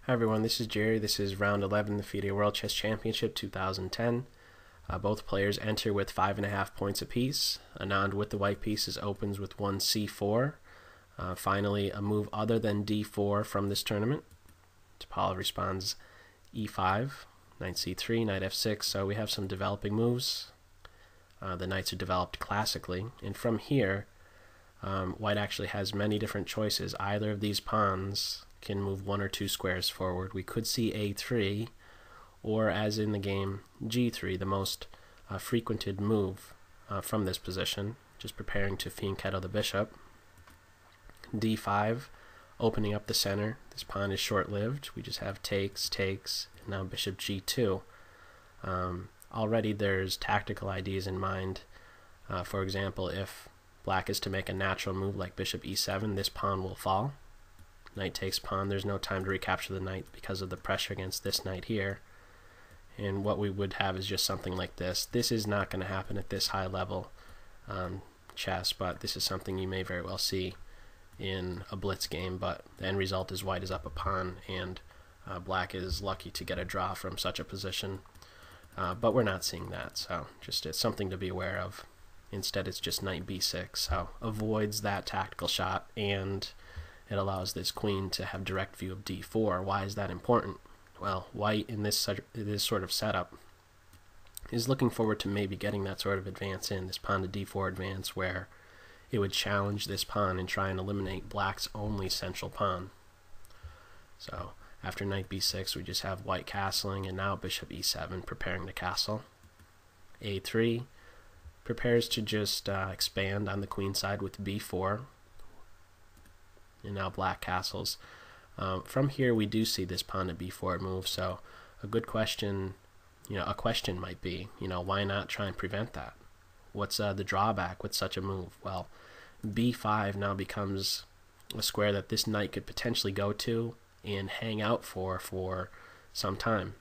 Hi everyone, this is Jerry. This is round 11 the FIDE World Chess Championship 2010. Both players enter with 5.5 points apiece. Anand with the white pieces opens with one c4. Finally, a move other than d4 from this tournament. Topalov responds e5, knight c3, knight f6, so we have some developing moves. The knights are developed classically, and from here, white actually has many different choices. Either of these pawns can move one or two squares forward. We could see a3, or as in the game, g3, the most frequented move from this position, just preparing to fianchetto the bishop. d5, opening up the center. This pawn is short-lived. We just have takes, takes, and now bishop g2. Already there's tactical ideas in mind. For example, if black is to make a natural move like bishop e7, this pawn will fall. Knight takes pawn. There's no time to recapture the knight because of the pressure against this knight here. And what we would have is just something like this. This is not going to happen at this high level chess, but this is something you may very well see in a blitz game. But the end result is white is up a pawn, and black is lucky to get a draw from such a position. But we're not seeing that, so just it's something to be aware of. Instead, it's just knight b6, so avoids that tactical shot, and it allows this queen to have direct view of d4. Why is that important? Well, white in this sort of setup is looking forward to maybe getting that sort of advance in, this pawn to d4 advance, where it would challenge this pawn and try and eliminate black's only central pawn. So after knight b6, we just have white castling, and now bishop e7 preparing to castle. a3 prepares to just expand on the queen side with b4. And now black castles. From here we do see this pawn to b4 move, so a good question, a question might be, why not try and prevent that? What's the drawback with such a move? Well, b5 now becomes a square that this knight could potentially go to and hang out for some time.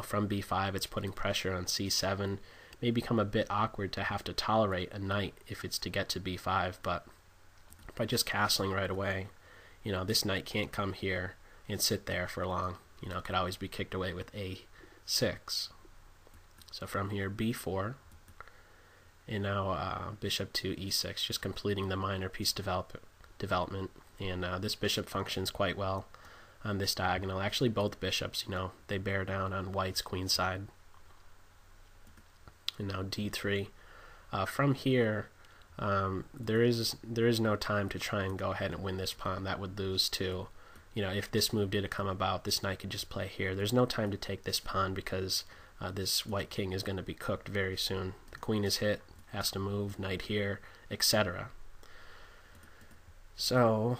From b5 it's putting pressure on c7. It may become a bit awkward to have to tolerate a knight if it's to get to b5, but by just castling right away, this knight can't come here and sit there for long. It could always be kicked away with a6. So from here, b4, and now bishop to e6, just completing the minor piece development. And this bishop functions quite well on this diagonal. Actually, both bishops, they bear down on white's queen side. And now d3. From here, there is no time to try and go ahead and win this pawn. That would lose to, if this move did come about, this knight could just play here. There's no time to take this pawn because this white king is going to be cooked very soon. The queen is hit, has to move, knight here, etc. So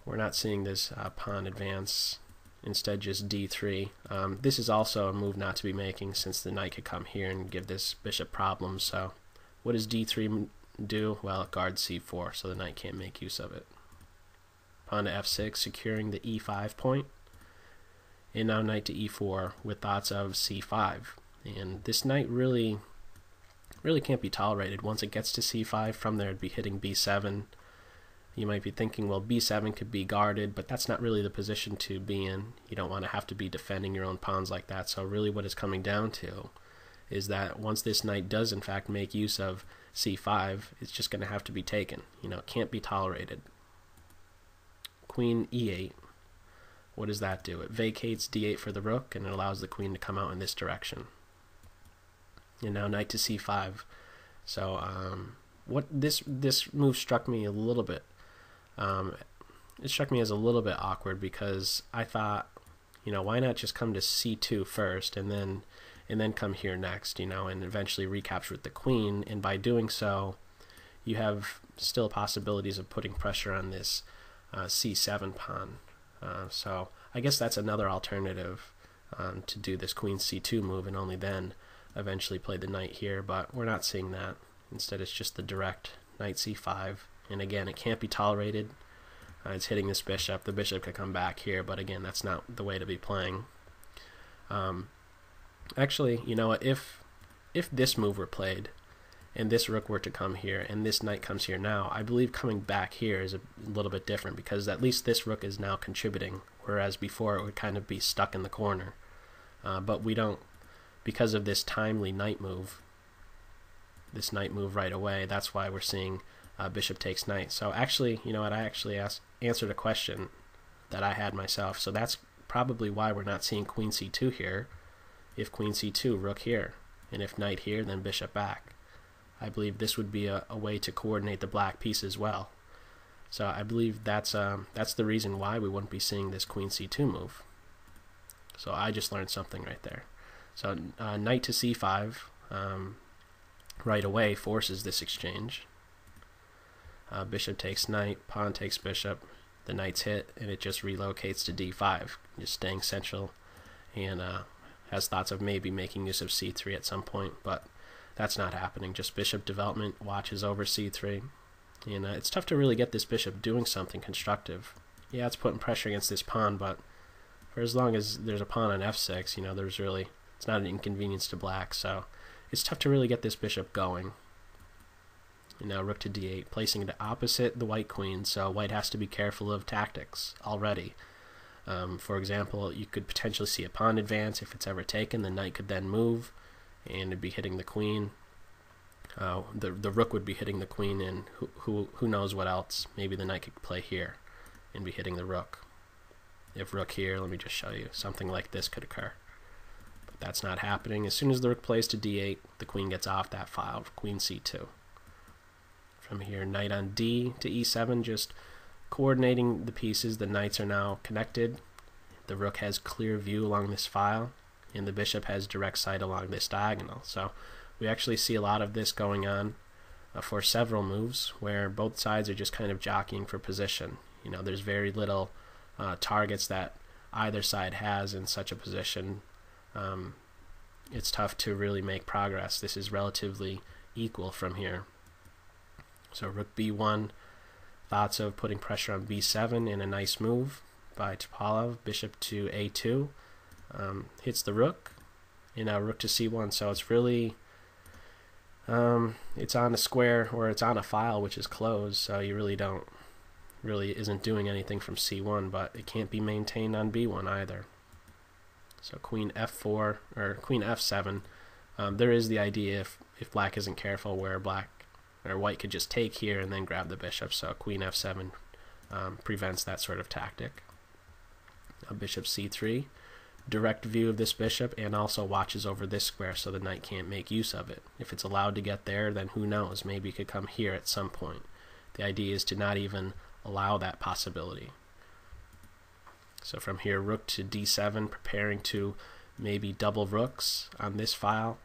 we're not seeing this pawn advance. Instead, just d3. This is also a move not to be making, since the knight could come here and give this bishop problems. So what does d3 do? Well, it guards c4, so the knight can't make use of it. Pawn to f6, securing the e5 point. And now knight to e4 with thoughts of c5. And this knight really can't be tolerated. Once it gets to c5, from there it'd be hitting b7. You might be thinking, well, b7 could be guarded, but that's not really the position to be in. You don't want to have to be defending your own pawns like that. So really what it's coming down to is that once this knight does in fact make use of c5, it's just going to have to be taken. It can't be tolerated. Queen e8. What does that do? It vacates d8 for the rook, and it allows the queen to come out in this direction. And now knight to c5. So what this move struck me a little bit. It struck me as a little bit awkward, because I thought, why not just come to c2 first and then come here next, and eventually recapture with the queen, and by doing so you have still possibilities of putting pressure on this c7 pawn. So I guess that's another alternative, to do this queen c2 move and only then eventually play the knight here, but we're not seeing that. Instead it's just the direct knight c5, and again, it can't be tolerated. It's hitting this bishop. The bishop could come back here, but again, that's not the way to be playing. Actually, if this move were played and this rook were to come here, and this knight comes here now, I believe coming back here is a little bit different, because at least this rook is now contributing, whereas before it would kind of be stuck in the corner. But we don't, because of this timely knight move, this knight move right away, that's why we're seeing bishop takes knight. So actually, you know what, I actually answered a question that I had myself, so that's probably why we're not seeing queen c2 here. If queen c2, rook here, and if knight here, then bishop back. I believe this would be a way to coordinate the black piece as well. So I believe that's the reason why we wouldn't be seeing this queen c2 move. So I just learned something right there. So knight to c5 right away forces this exchange. Bishop takes knight, pawn takes bishop, the knight's hit, and it just relocates to d5, just staying central, and has thoughts of maybe making use of c3 at some point, but that's not happening. Just bishop development, watches over c3, and it's tough to really get this bishop doing something constructive. Yeah, it's putting pressure against this pawn, but for as long as there's a pawn on f6, you know, it's not an inconvenience to black, so it's tough to really get this bishop going. And now rook to d8, placing it opposite the white queen, so white has to be careful of tactics already. For example, you could potentially see a pawn advance. If it's ever taken, the knight could then move, and it'd be hitting the queen. The rook would be hitting the queen, and who knows what else. Maybe the knight could play here and be hitting the rook. If rook here, let me just show you, something like this could occur. But that's not happening. As soon as the rook plays to d8, the queen gets off that file, queen c2. From here, knight on d to e7, just coordinating the pieces. The knights are now connected. The rook has clear view along this file, and the bishop has direct sight along this diagonal. So we actually see a lot of this going on for several moves, where both sides are just kind of jockeying for position. You know, there's very little targets that either side has in such a position. It's tough to really make progress. This is relatively equal from here. So rook b1, thoughts of putting pressure on b7 in a nice move by Topalov. Bishop to a2, hits the rook, and now rook to c1. So it's really, it's on a square, or it's on a file which is closed, so you really isn't doing anything from c1, but it can't be maintained on b1 either. So queen f4, or queen f7, there is the idea, if black isn't careful, where white could just take here and then grab the bishop, so queen f7 prevents that sort of tactic. Bishop c3, direct view of this bishop, and also watches over this square, so the knight can't make use of it. If it's allowed to get there, then who knows, maybe it could come here at some point. The idea is to not even allow that possibility. So from here, rook to d7, preparing to maybe double rooks on this file,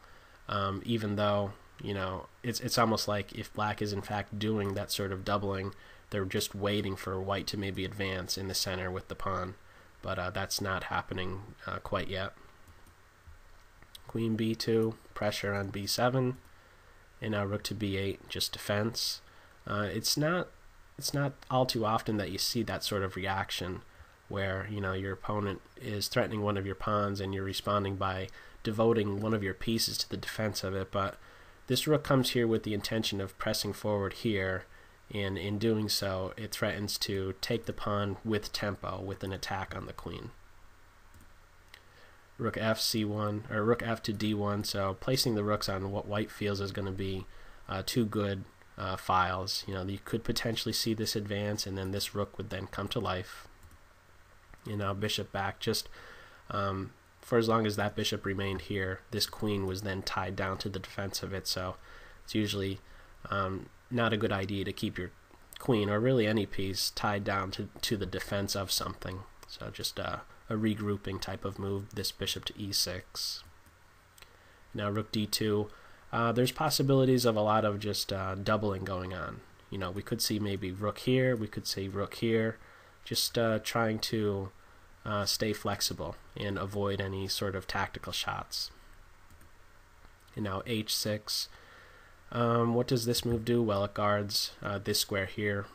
even though, you know, it's almost like if black is in fact doing that sort of doubling, they're just waiting for white to maybe advance in the center with the pawn, but that's not happening quite yet. Queen b2, pressure on b7, and now rook to b8, just defense. It's not all too often that you see that sort of reaction, where, you know, your opponent is threatening one of your pawns and you're responding by devoting one of your pieces to the defense of it, but this rook comes here with the intention of pressing forward here, and in doing so, it threatens to take the pawn with tempo, with an attack on the queen. Rook f c1, or rook f to d1, so placing the rooks on what white feels is going to be two good files. You know, you could potentially see this advance, and then this rook would then come to life. You know, bishop back, just for as long as that bishop remained here, this queen was then tied down to the defense of it, so it's usually not a good idea to keep your queen, or really any piece, tied down to the defense of something. So just a regrouping type of move, this bishop to e6. Now rook d2, there's possibilities of a lot of just doubling going on. You know, we could see maybe rook here, we could see rook here, just trying to stay flexible and avoid any sort of tactical shots. And now h6. What does this move do? Well, it guards this square here.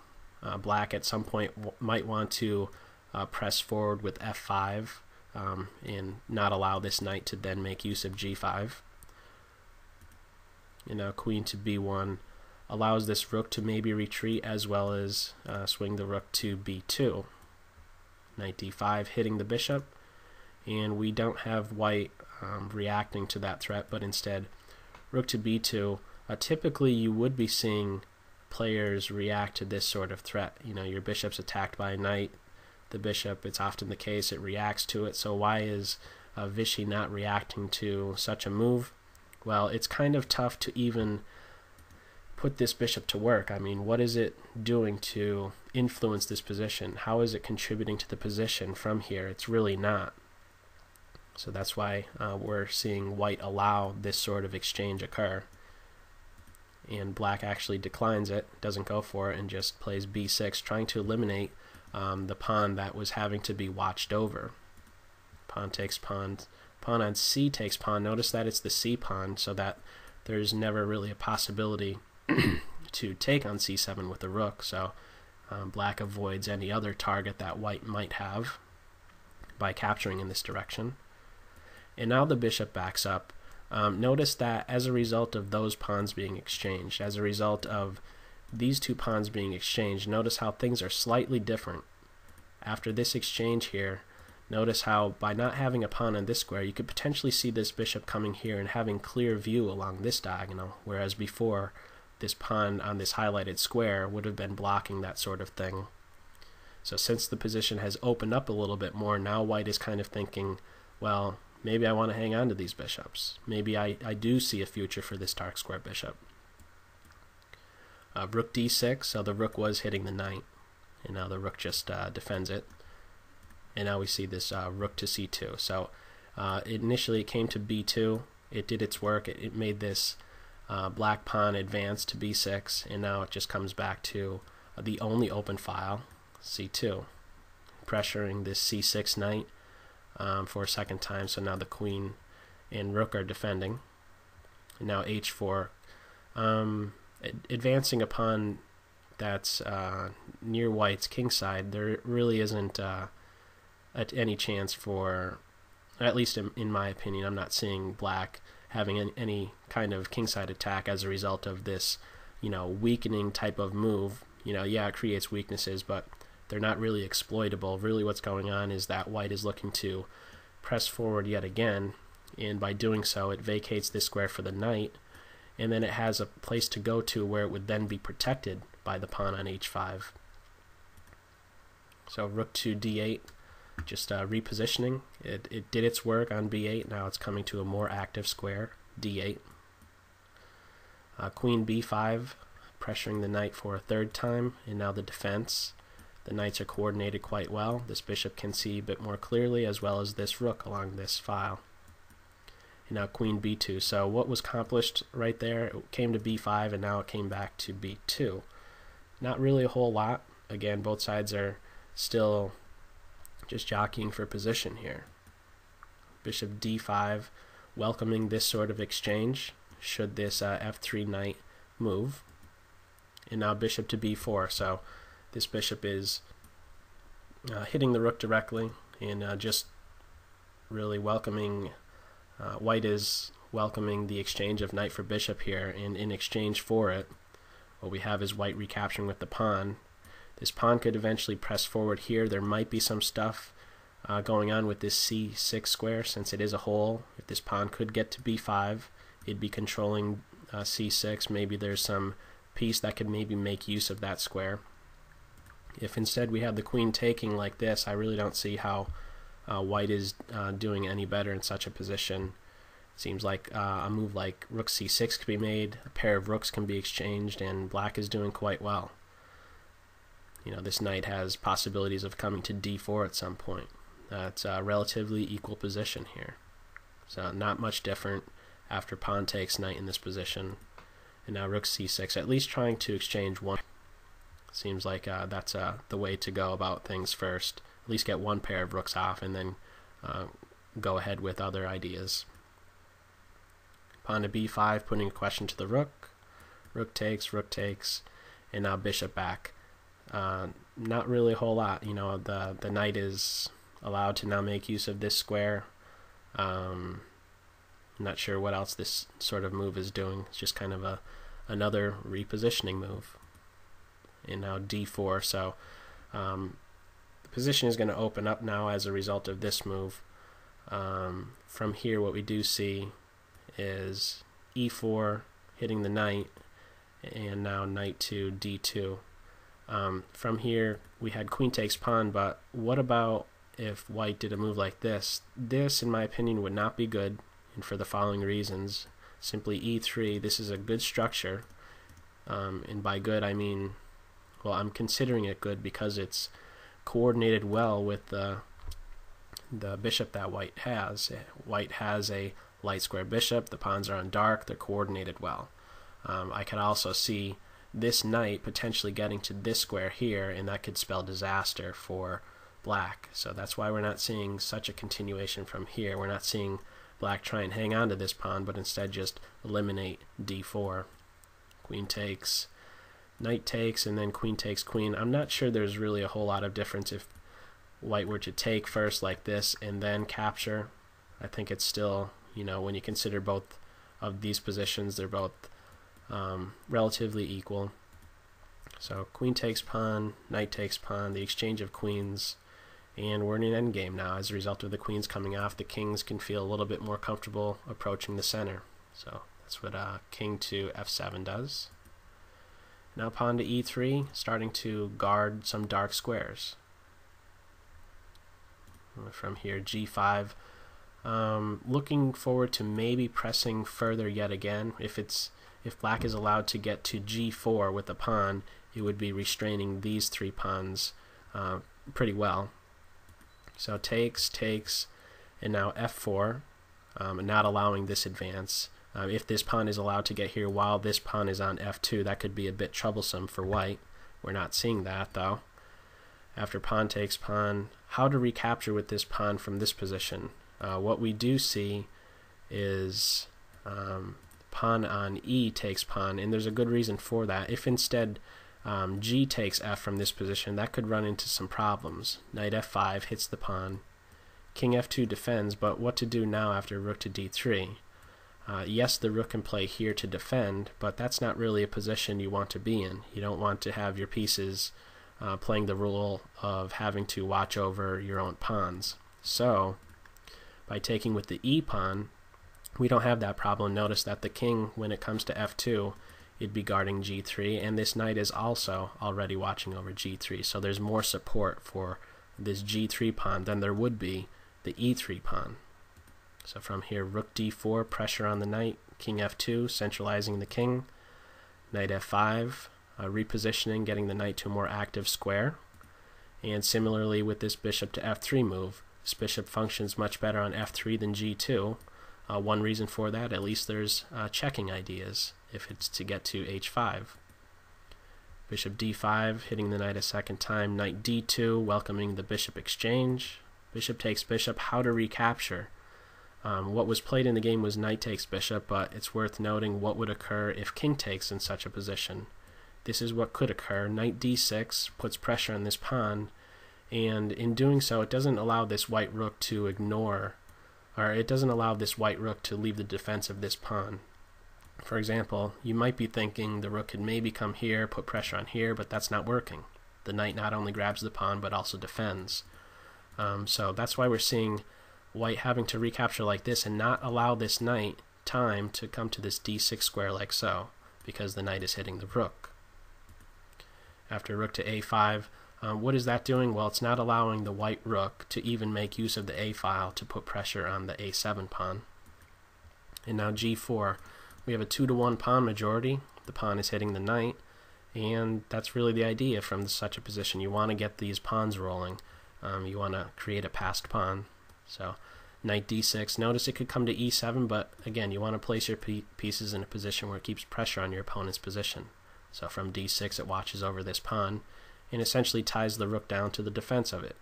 Black at some point might want to press forward with f5 and not allow this knight to then make use of g5. queen to b1 allows this rook to maybe retreat, as well as swing the rook to b2. Knight d5 hitting the bishop, and we don't have white reacting to that threat, but instead rook to b2. Typically you would be seeing players react to this sort of threat. Your bishop's attacked by a knight, the bishop, it's often the case, it reacts to it. So why is Vishy not reacting to such a move? Well, it's kind of tough to even put this bishop to work. I mean, what is it doing to influence this position? How is it contributing to the position from here? It's really not. So that's why we're seeing white allow this sort of exchange occur. And black actually declines it, doesn't go for it, and just plays b6, trying to eliminate the pawn that was having to be watched over. Pawn takes pawn. Pawn on c takes pawn. Notice that it's the c pawn, so that there's never really a possibility to take on c7 with the rook. So black avoids any other target that white might have by capturing in this direction. And now the bishop backs up. Notice that as a result of those pawns being exchanged, as a result of these two pawns being exchanged, notice how things are slightly different. After this exchange here, notice how by not having a pawn on this square, you could potentially see this bishop coming here and having clear view along this diagonal, whereas before this pawn on this highlighted square would have been blocking that sort of thing. So since the position has opened up a little bit more, now white is kind of thinking, well, maybe I want to hang on to these bishops. Maybe I do see a future for this dark square bishop. Rook d6, so the rook was hitting the knight, and now the rook just defends it. And now we see this rook to c2. So initially it came to b2, it did its work, it made this black pawn advance to b6, and now it just comes back to the only open file, c2, pressuring this c6 knight for a second time. So now the queen and rook are defending. And now h4, advancing a pawn that's near white's kingside. There really isn't any chance for, at least in my opinion, I'm not seeing black having any kind of kingside attack as a result of this, weakening type of move. Yeah, it creates weaknesses, but they're not really exploitable. Really what's going on is that white is looking to press forward yet again, and by doing so it vacates this square for the knight, and then it has a place to go to where it would then be protected by the pawn on h5. So rook to d8, just repositioning. It did its work on b8, now it's coming to a more active square, d8. Queen b5, pressuring the knight for a third time, and now the defense. The knights are coordinated quite well. This bishop can see a bit more clearly, as well as this rook along this file. And now queen b2. So what was accomplished right there? It came to b5, and now it came back to b2. Not really a whole lot. Again, both sides are still just jockeying for position here. Bishop d5, welcoming this sort of exchange should this f3 knight move. And now bishop to b4. So this bishop is hitting the rook directly, and just really welcoming, white is welcoming the exchange of knight for bishop here, and in exchange for it, what we have is white recapturing with the pawn. This pawn could eventually press forward here. There might be some stuff going on with this c6 square, since it is a hole. If this pawn could get to b5, it'd be controlling c6. Maybe there's some piece that could maybe make use of that square. If instead we have the queen taking like this, I really don't see how white is doing any better in such a position. It seems like a move like rook c6 could be made, a pair of rooks can be exchanged, and black is doing quite well. This knight has possibilities of coming to d4 at some point. It's a relatively equal position here. So not much different after pawn takes knight in this position. And now rook c6, at least trying to exchange one. Seems like that's the way to go about things first. At least get one pair of rooks off, and then go ahead with other ideas. Pawn to b5, putting a question to the rook. Rook takes, and now bishop back. Not really a whole lot. The knight is allowed to now make use of this square. I'm not sure what else this sort of move is doing. It's just kind of another repositioning move. And now d4, so the position is going to open up now as a result of this move. From here, what we do see is e4 hitting the knight, and now knight to d2. From here, we had queen takes pawn, but what about if white did a move like this? This, in my opinion, would not be good, and for the following reasons. Simply e3, this is a good structure, and by good I mean, well, I'm considering it good because it's coordinated well with the bishop that white has. White has a light square bishop, the pawns are on dark, they're coordinated well. I can also see this knight potentially getting to this square here, and that could spell disaster for black. So that's why we're not seeing such a continuation from here. We're not seeing black try and hang on to this pawn, but instead just eliminate d4. Queen takes, knight takes, and then queen takes queen. I'm not sure there's really a whole lot of difference if white were to take first like this and then capture. I think it's still, you know, when you consider both of these positions, they're both relatively equal. So queen takes pawn, knight takes pawn, the exchange of queens, and we're in an endgame now. As a result of the queens coming off, the kings can feel a little bit more comfortable approaching the center. So that's what king to f7 does. Now pawn to e3, starting to guard some dark squares. From here, g5. Looking forward to maybe pressing further yet again. If black is allowed to get to g4 with a pawn, it would be restraining these three pawns pretty well. So takes, and now f4, not allowing this advance. If this pawn is allowed to get here while this pawn is on f2, that could be a bit troublesome for white. We're not seeing that though. After pawn takes pawn, how to recapture with this pawn from this position? What we do see is pawn on e takes pawn, and there's a good reason for that. If instead g takes f from this position, that could run into some problems. Knight f5 hits the pawn, king f2 defends, but what to do now after rook to d3? Yes, the rook can play here to defend, but that's not really a position you want to be in. You don't want to have your pieces playing the role of having to watch over your own pawns. So by taking with the e pawn, we don't have that problem. Notice that the king, when it comes to f2, it'd be guarding g3, and this knight is also already watching over g3, so there's more support for this g3 pawn than there would be the e3 pawn. So from here, rook d4, pressure on the knight, king f2, centralizing the king, knight f5, repositioning, getting the knight to a more active square. And similarly with this bishop to f3 move, this bishop functions much better on f3 than g2. One reason for that, at least there's checking ideas if it's to get to h5. Bishop d5, hitting the knight a second time, knight d2, welcoming the bishop exchange. Bishop takes bishop, how to recapture. What was played in the game was knight takes bishop, but it's worth noting what would occur if king takes in such a position. This is what could occur. Knight d6 puts pressure on this pawn, and in doing so, it doesn't allow this white rook to ignore, or it doesn't allow this white rook to leave the defense of this pawn. For example, you might be thinking the rook could maybe come here, put pressure on here, but that's not working. The knight not only grabs the pawn, but also defends. So that's why we're seeing white having to recapture like this and not allow this knight time to come to this d6 square like so, because the knight is hitting the rook. After rook to a5, what is that doing? Well, it's not allowing the white rook to even make use of the a file to put pressure on the a7 pawn. And now g4, we have a 2-to-1 pawn majority. The pawn is hitting the knight, and that's really the idea from such a position. You want to get these pawns rolling. You want to create a passed pawn. So knight d6, notice it could come to e7, but again, you want to place your pieces in a position where it keeps pressure on your opponent's position. So from d6, it watches over this pawn and essentially ties the rook down to the defense of it.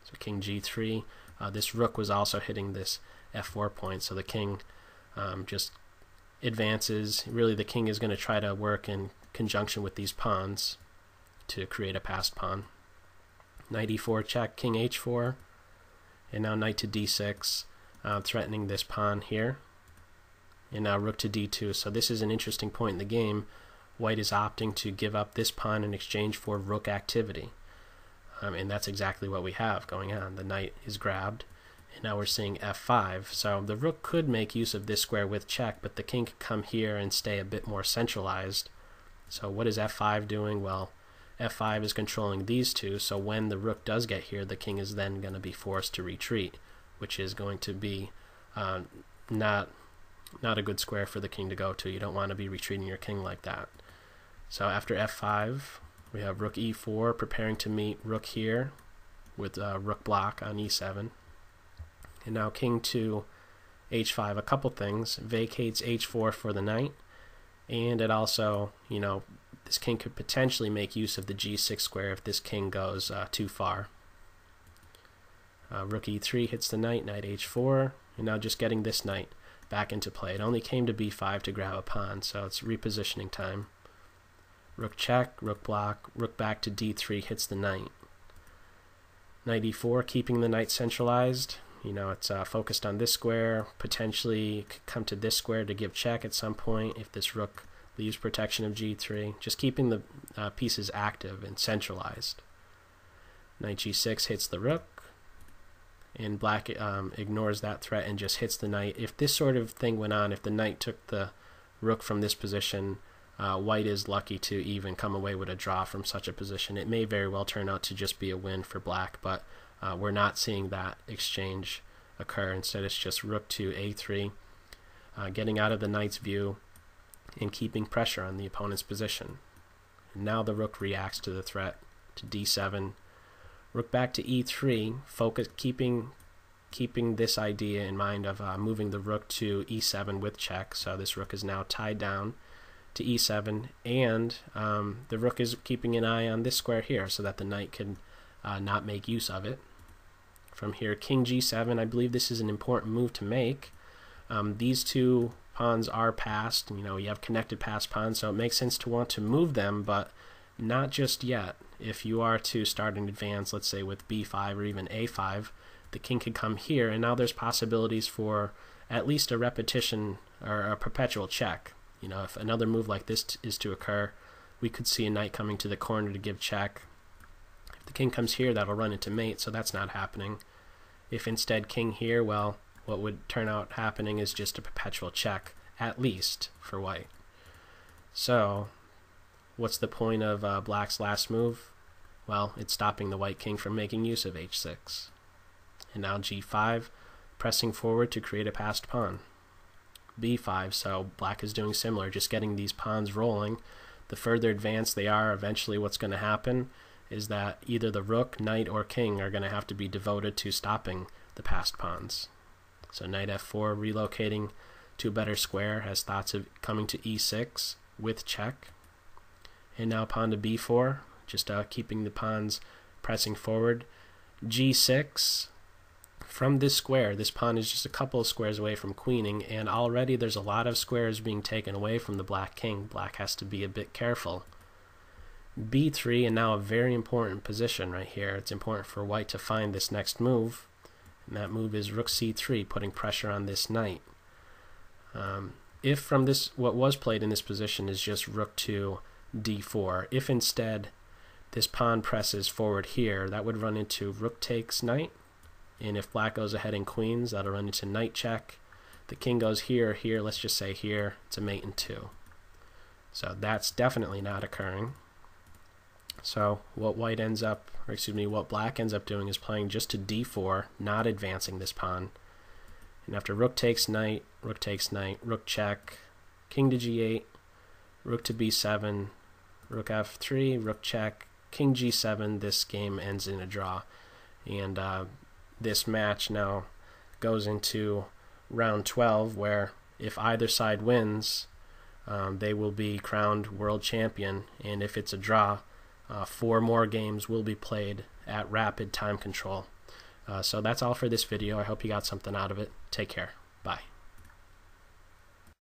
So king g3, this rook was also hitting this f4 point, so the king just advances. Really, the king is going to try to work in conjunction with these pawns to create a passed pawn. Knight e4 check, king h4, and now knight to d6, threatening this pawn here. and now rook to d2. So this is an interesting point in the game. White is opting to give up this pawn in exchange for rook activity. And that's exactly what we have going on. The knight is grabbed, and now we're seeing f5. So the rook could make use of this square with check, but the king could come here and stay a bit more centralized. So what is f5 doing? Well, f5 is controlling these two, so when the rook does get here, the king is then going to be forced to retreat, which is going to be not a good square for the king to go to. You don't want to be retreating your king like that. So after f5, we have rook e4 preparing to meet rook here with rook block on e7. And now king to h5. A couple things. Vacates h4 for the knight, and it also, you know, this king could potentially make use of the g6 square if this king goes too far. Rook e3 hits the knight, knight h4, and now just getting this knight back into play. It only came to b5 to grab a pawn, so it's repositioning time. Rook check, rook block, rook back to d3 hits the knight. Knight e4, keeping the knight centralized. You know, it's focused on this square, potentially could come to this square to give check at some point if this rook leaves protection of g3. Just keeping the pieces active and centralized. Knight g6 hits the rook, and black ignores that threat and just hits the knight. If this sort of thing went on, if the knight took the rook from this position, white is lucky to even come away with a draw from such a position. It may very well turn out to just be a win for black, but we're not seeing that exchange occur. Instead, it's just rook to a3, getting out of the knight's view and keeping pressure on the opponent's position. And now the rook reacts to the threat to d7. Rook back to e3, focus, keeping this idea in mind of moving the rook to e7 with check. So this rook is now tied down to e7, and the rook is keeping an eye on this square here so that the knight can not make use of it. From here, king g7, I believe this is an important move to make. These two pawns are passed, you know, you have connected passed pawns, so it makes sense to want to move them, but not just yet. If you are to start an advance, let's say with b5 or even a5, the king could come here, and now there's possibilities for at least a repetition or a perpetual check. You know, if another move like this is to occur, we could see a knight coming to the corner to give check. If the king comes here, that'll run into mate, so that's not happening. If instead king here, well, what would turn out happening is just a perpetual check, at least, for white. So, what's the point of black's last move? Well, it's stopping the white king from making use of h6. And now g5, pressing forward to create a passed pawn. b5, so black is doing similar, just getting these pawns rolling. The further advanced they are, eventually what's going to happen is that either the rook, knight, or king are going to have to be devoted to stopping the passed pawns. So knight f4, relocating to a better square, has thoughts of coming to e6 with check. And now pawn to b4, just keeping the pawns pressing forward. g6, from this square, this pawn is just a couple of squares away from queening, and already there's a lot of squares being taken away from the black king. Black has to be a bit careful. b3, and now a very important position right here. It's important for white to find this next move, and that move is rook c3, putting pressure on this knight. If from this, what was played in this position is just rook to d4, if instead this pawn presses forward here, that would run into rook takes knight, and if black goes ahead and queens, that'll run into knight check. The king goes here or here, let's just say here, it's a mate in 2. So that's definitely not occurring. So what white ends up, or excuse me, what black ends up doing is playing just to d4, not advancing this pawn. And after rook takes knight, rook check, king to g8, rook to b7, rook f3, rook check, king g7, this game ends in a draw. And this match now goes into round 12, where if either side wins, they will be crowned world champion, and if it's a draw, 4 more games will be played at rapid time control. So that's all for this video. I hope you got something out of it. Take care. Bye.